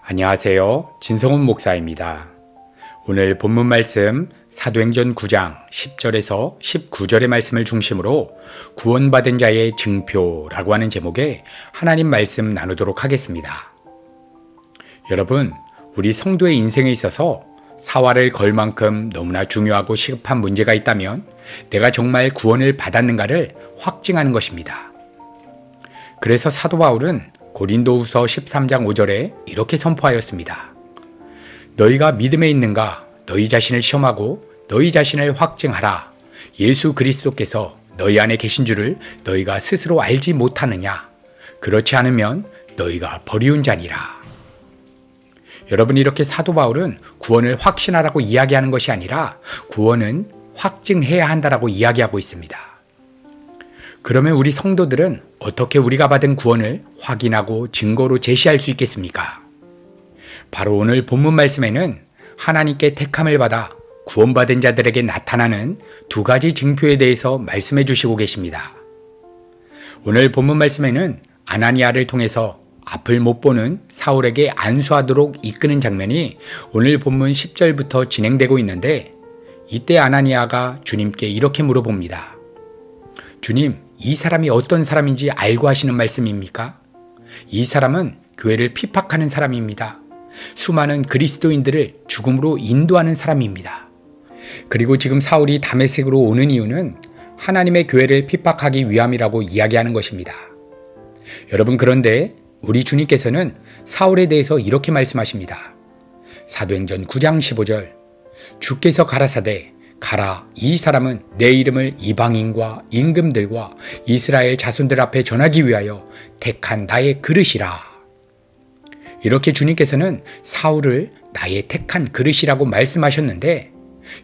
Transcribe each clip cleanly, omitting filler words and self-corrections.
안녕하세요. 진성훈 목사입니다. 오늘 본문 말씀 사도행전 9장 10절에서 19절의 말씀을 중심으로 구원받은 자의 증표라고 하는 제목의 하나님 말씀 나누도록 하겠습니다. 여러분, 우리 성도의 인생에 있어서 사활을 걸 만큼 너무나 중요하고 시급한 문제가 있다면 내가 정말 구원을 받았는가를 확증하는 것입니다. 그래서 사도 바울은 고린도후서 13장 5절에 이렇게 선포하였습니다. 너희가 믿음에 있는가 너희 자신을 시험하고 너희 자신을 확증하라. 예수 그리스도께서 너희 안에 계신 줄을 너희가 스스로 알지 못하느냐. 그렇지 않으면 너희가 버리운 자니라. 여러분, 이렇게 사도 바울은 구원을 확신하라고 이야기하는 것이 아니라 구원은 확증해야 한다라고 이야기하고 있습니다. 그러면 우리 성도들은 어떻게 우리가 받은 구원을 확인하고 증거로 제시할 수 있겠습니까? 바로 오늘 본문 말씀에는 하나님께 택함을 받아 구원받은 자들에게 나타나는 두 가지 증표에 대해서 말씀해 주시고 계십니다. 오늘 본문 말씀에는 아나니아를 통해서 앞을 못 보는 사울에게 안수하도록 이끄는 장면이 오늘 본문 10절부터 진행되고 있는데, 이때 아나니아가 주님께 이렇게 물어봅니다. 주님, 이 사람이 어떤 사람인지 알고 하시는 말씀입니까? 이 사람은 교회를 핍박하는 사람입니다. 수많은 그리스도인들을 죽음으로 인도하는 사람입니다. 그리고 지금 사울이 다메섹으로 오는 이유는 하나님의 교회를 핍박하기 위함이라고 이야기하는 것입니다. 여러분, 그런데 우리 주님께서는 사울에 대해서 이렇게 말씀하십니다. 사도행전 9장 15절, 주께서 가라사대 가라, 이 사람은 내 이름을 이방인과 임금들과 이스라엘 자손들 앞에 전하기 위하여 택한 나의 그릇이라. 이렇게 주님께서는 사울을 나의 택한 그릇이라고 말씀하셨는데,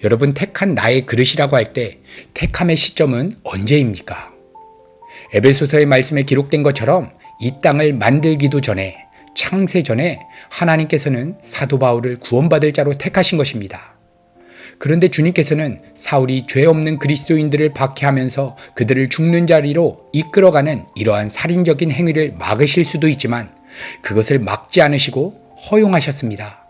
여러분, 택한 나의 그릇이라고 할 때 택함의 시점은 언제입니까? 에베소서의 말씀에 기록된 것처럼 이 땅을 만들기도 전에, 창세 전에 하나님께서는 사도 바울을 구원받을 자로 택하신 것입니다. 그런데 주님께서는 사울이 죄 없는 그리스도인들을 박해하면서 그들을 죽는 자리로 이끌어가는 이러한 살인적인 행위를 막으실 수도 있지만 그것을 막지 않으시고 허용하셨습니다.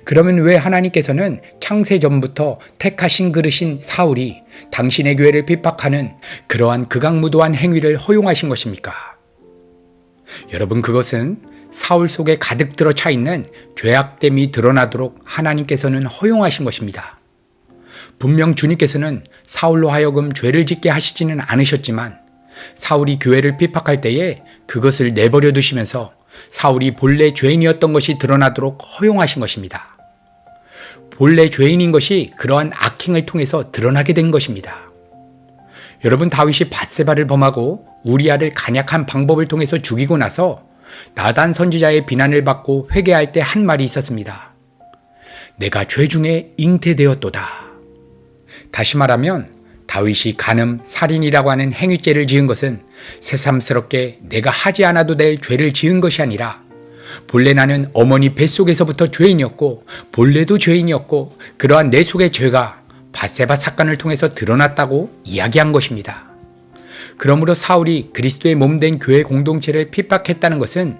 그러면 왜 하나님께서는 창세 전부터 택하신 그릇인 사울이 당신의 교회를 핍박하는 그러한 극악무도한 행위를 허용하신 것입니까? 여러분, 그것은 사울 속에 가득 들어 차 있는 죄악됨이 드러나도록 하나님께서는 허용하신 것입니다. 분명 주님께서는 사울로 하여금 죄를 짓게 하시지는 않으셨지만 사울이 교회를 핍박할 때에 그것을 내버려 두시면서 사울이 본래 죄인이었던 것이 드러나도록 허용하신 것입니다. 본래 죄인인 것이 그러한 악행을 통해서 드러나게 된 것입니다. 여러분, 다윗이 밧세바를 범하고 우리아를 간약한 방법을 통해서 죽이고 나서 나단 선지자의 비난을 받고 회개할 때 한 말이 있었습니다. 내가 죄 중에 잉태되었도다. 다시 말하면 다윗이 간음, 살인이라고 하는 행위죄를 지은 것은 새삼스럽게 내가 하지 않아도 될 죄를 지은 것이 아니라 본래 나는 어머니 뱃속에서부터 죄인이었고 본래도 죄인이었고 그러한 내 속의 죄가 밧세바 사건을 통해서 드러났다고 이야기한 것입니다. 그러므로 사울이 그리스도의 몸된 교회 공동체를 핍박했다는 것은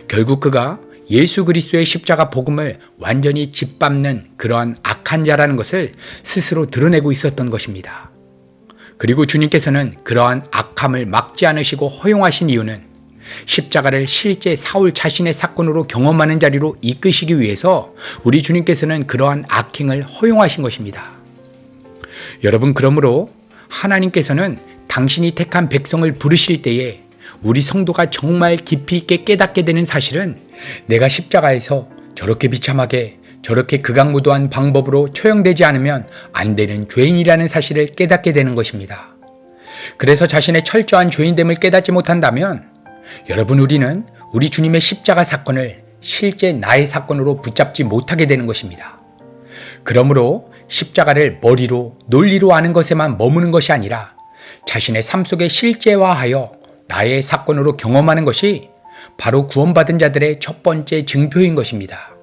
결국 그가 예수 그리스도의 십자가 복음을 완전히 짓밟는 그러한 악한 자라는 것을 스스로 드러내고 있었던 것입니다. 그리고 주님께서는 그러한 악함을 막지 않으시고 허용하신 이유는 십자가를 실제 사울 자신의 사건으로 경험하는 자리로 이끄시기 위해서 우리 주님께서는 그러한 악행을 허용하신 것입니다. 여러분, 그러므로 하나님께서는 당신이 택한 백성을 부르실 때에 우리 성도가 정말 깊이 있게 깨닫게 되는 사실은 내가 십자가에서 저렇게 비참하게 저렇게 극악무도한 방법으로 처형되지 않으면 안 되는 죄인이라는 사실을 깨닫게 되는 것입니다. 그래서 자신의 철저한 죄인됨을 깨닫지 못한다면 여러분, 우리는 우리 주님의 십자가 사건을 실제 나의 사건으로 붙잡지 못하게 되는 것입니다. 그러므로 십자가를 머리로 논리로 아는 것에만 머무는 것이 아니라 자신의 삶 속에 실제화하여 나의 사건으로 경험하는 것이 바로 구원받은 자들의 첫 번째 증표인 것입니다.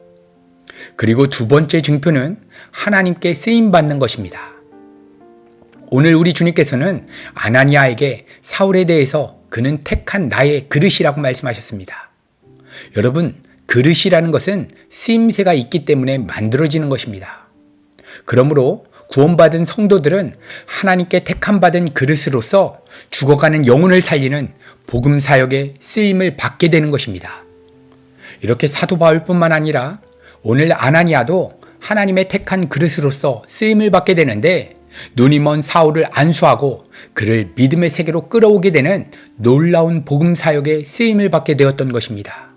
그리고 두 번째 증표는 하나님께 쓰임받는 것입니다. 오늘 우리 주님께서는 아나니아에게 사울에 대해서 그는 택한 나의 그릇이라고 말씀하셨습니다. 여러분, 그릇이라는 것은 쓰임새가 있기 때문에 만들어지는 것입니다. 그러므로 구원받은 성도들은 하나님께 택함받은 그릇으로서 죽어가는 영혼을 살리는 복음 사역에 쓰임을 받게 되는 것입니다. 이렇게 사도 바울뿐만 아니라 오늘 아나니아도 하나님의 택한 그릇으로서 쓰임을 받게 되는데, 눈이 먼 사울을 안수하고 그를 믿음의 세계로 끌어오게 되는 놀라운 복음 사역에 쓰임을 받게 되었던 것입니다.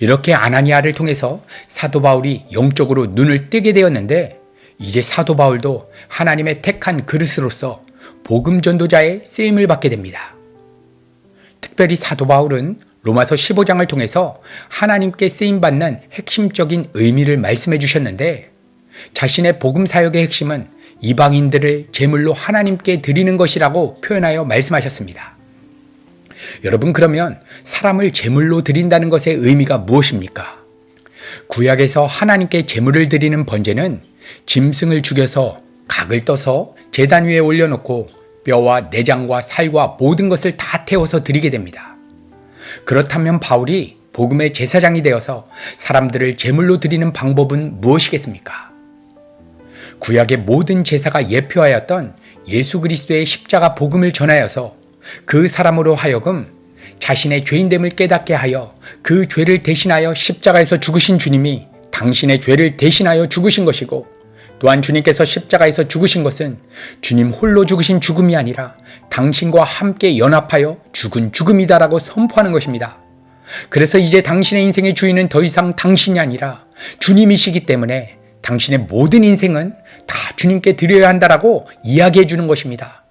이렇게 아나니아를 통해서 사도 바울이 영적으로 눈을 뜨게 되었는데, 이제 사도 바울도 하나님의 택한 그릇으로서 복음 전도자의 쓰임을 받게 됩니다. 특별히 사도 바울은 로마서 15장을 통해서 하나님께 쓰임받는 핵심적인 의미를 말씀해 주셨는데, 자신의 복음 사역의 핵심은 이방인들을 제물로 하나님께 드리는 것이라고 표현하여 말씀하셨습니다. 여러분, 그러면 사람을 제물로 드린다는 것의 의미가 무엇입니까? 구약에서 하나님께 제물을 드리는 번제는 짐승을 죽여서 각을 떠서 제단 위에 올려놓고 뼈와 내장과 살과 모든 것을 다 태워서 드리게 됩니다. 그렇다면 바울이 복음의 제사장이 되어서 사람들을 제물로 드리는 방법은 무엇이겠습니까? 구약의 모든 제사가 예표하였던 예수 그리스도의 십자가 복음을 전하여서 그 사람으로 하여금 자신의 죄인됨을 깨닫게 하여 그 죄를 대신하여 십자가에서 죽으신 주님이 당신의 죄를 대신하여 죽으신 것이고, 또한 주님께서 십자가에서 죽으신 것은 주님 홀로 죽으신 죽음이 아니라 당신과 함께 연합하여 죽은 죽음이다라고 선포하는 것입니다. 그래서 이제 당신의 인생의 주인은 더 이상 당신이 아니라 주님이시기 때문에 당신의 모든 인생은 다 주님께 드려야 한다라고 이야기해 주는 것입니다.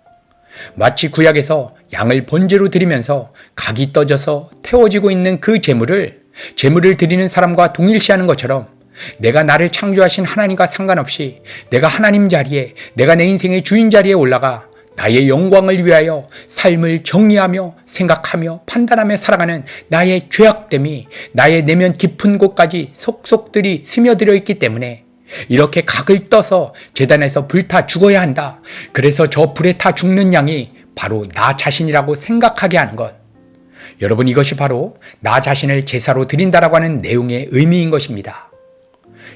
마치 구약에서 양을 번제로 드리면서 각이 떠져서 태워지고 있는 그 제물을 드리는 사람과 동일시하는 것처럼, 내가 나를 창조하신 하나님과 상관없이 내가 하나님 자리에, 내가 내 인생의 주인 자리에 올라가 나의 영광을 위하여 삶을 정리하며 생각하며 판단하며 살아가는 나의 죄악됨이 나의 내면 깊은 곳까지 속속들이 스며들어 있기 때문에 이렇게 각을 떠서 제단에서 불타 죽어야 한다. 그래서 저 불에 타 죽는 양이 바로 나 자신이라고 생각하게 하는 것. 여러분, 이것이 바로 나 자신을 제사로 드린다라고 하는 내용의 의미인 것입니다.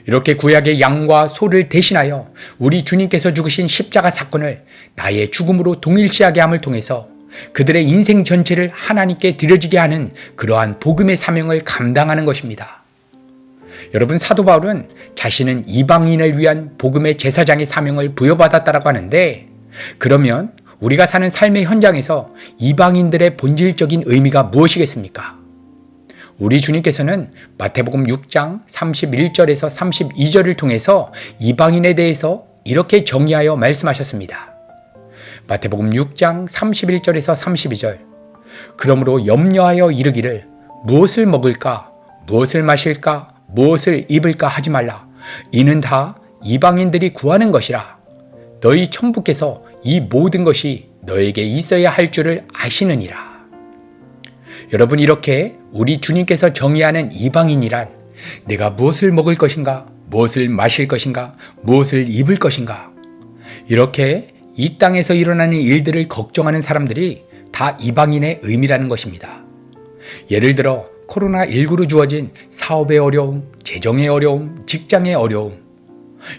이렇게 구약의 양과 소를 대신하여 우리 주님께서 죽으신 십자가 사건을 나의 죽음으로 동일시하게 함을 통해서 그들의 인생 전체를 하나님께 드려지게 하는 그러한 복음의 사명을 감당하는 것입니다. 여러분, 사도 바울은 자신은 이방인을 위한 복음의 제사장의 사명을 부여받았다라고 하는데, 그러면 우리가 사는 삶의 현장에서 이방인들의 본질적인 의미가 무엇이겠습니까? 우리 주님께서는 마태복음 6장 31절에서 32절을 통해서 이방인에 대해서 이렇게 정의하여 말씀하셨습니다. 마태복음 6장 31절에서 32절. 그러므로 염려하여 이르기를 무엇을 먹을까, 무엇을 마실까, 무엇을 입을까 하지 말라. 이는 다 이방인들이 구하는 것이라. 너희 천부께서 이 모든 것이 너에게 있어야 할 줄을 아시느니라. 여러분, 이렇게 우리 주님께서 정의하는 이방인이란 내가 무엇을 먹을 것인가, 무엇을 마실 것인가, 무엇을 입을 것인가, 이렇게 이 땅에서 일어나는 일들을 걱정하는 사람들이 다 이방인의 의미라는 것입니다. 예를 들어 코로나19로 주어진 사업의 어려움, 재정의 어려움, 직장의 어려움,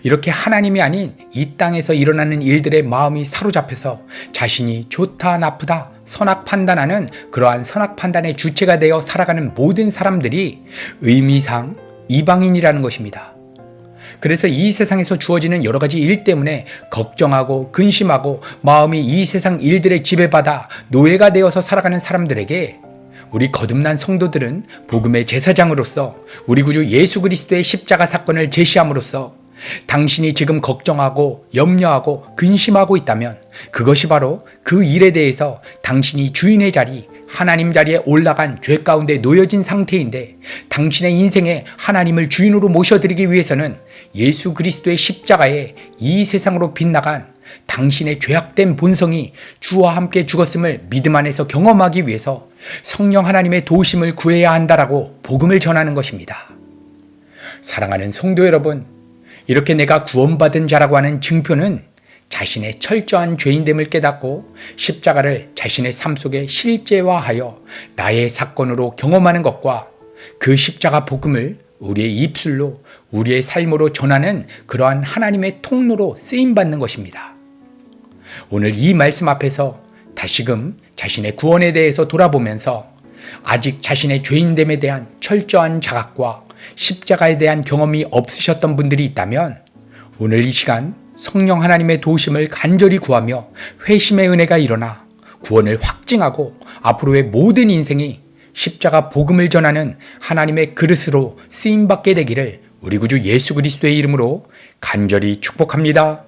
이렇게 하나님이 아닌 이 땅에서 일어나는 일들의 마음이 사로잡혀서 자신이 좋다 나쁘다 선악 판단하는 그러한 선악 판단의 주체가 되어 살아가는 모든 사람들이 의미상 이방인이라는 것입니다. 그래서 이 세상에서 주어지는 여러 가지 일 때문에 걱정하고 근심하고 마음이 이 세상 일들에 지배받아 노예가 되어서 살아가는 사람들에게 우리 거듭난 성도들은 복음의 제사장으로서 우리 구주 예수 그리스도의 십자가 사건을 제시함으로써 당신이 지금 걱정하고 염려하고 근심하고 있다면 그것이 바로 그 일에 대해서 당신이 주인의 자리, 하나님 자리에 올라간 죄 가운데 놓여진 상태인데, 당신의 인생에 하나님을 주인으로 모셔드리기 위해서는 예수 그리스도의 십자가에 이 세상으로 빗나간 당신의 죄악된 본성이 주와 함께 죽었음을 믿음 안에서 경험하기 위해서 성령 하나님의 도우심을 구해야 한다라고 복음을 전하는 것입니다. 사랑하는 성도 여러분, 이렇게 내가 구원받은 자라고 하는 증표는 자신의 철저한 죄인됨을 깨닫고 십자가를 자신의 삶 속에 실제화하여 나의 사건으로 경험하는 것과 그 십자가 복음을 우리의 입술로, 우리의 삶으로 전하는 그러한 하나님의 통로로 쓰임받는 것입니다. 오늘 이 말씀 앞에서 다시금 자신의 구원에 대해서 돌아보면서 아직 자신의 죄인됨에 대한 철저한 자각과 십자가에 대한 경험이 없으셨던 분들이 있다면 오늘 이 시간 성령 하나님의 도우심을 간절히 구하며 회심의 은혜가 일어나 구원을 확증하고 앞으로의 모든 인생이 십자가 복음을 전하는 하나님의 그릇으로 쓰임받게 되기를 우리 구주 예수 그리스도의 이름으로 간절히 축복합니다.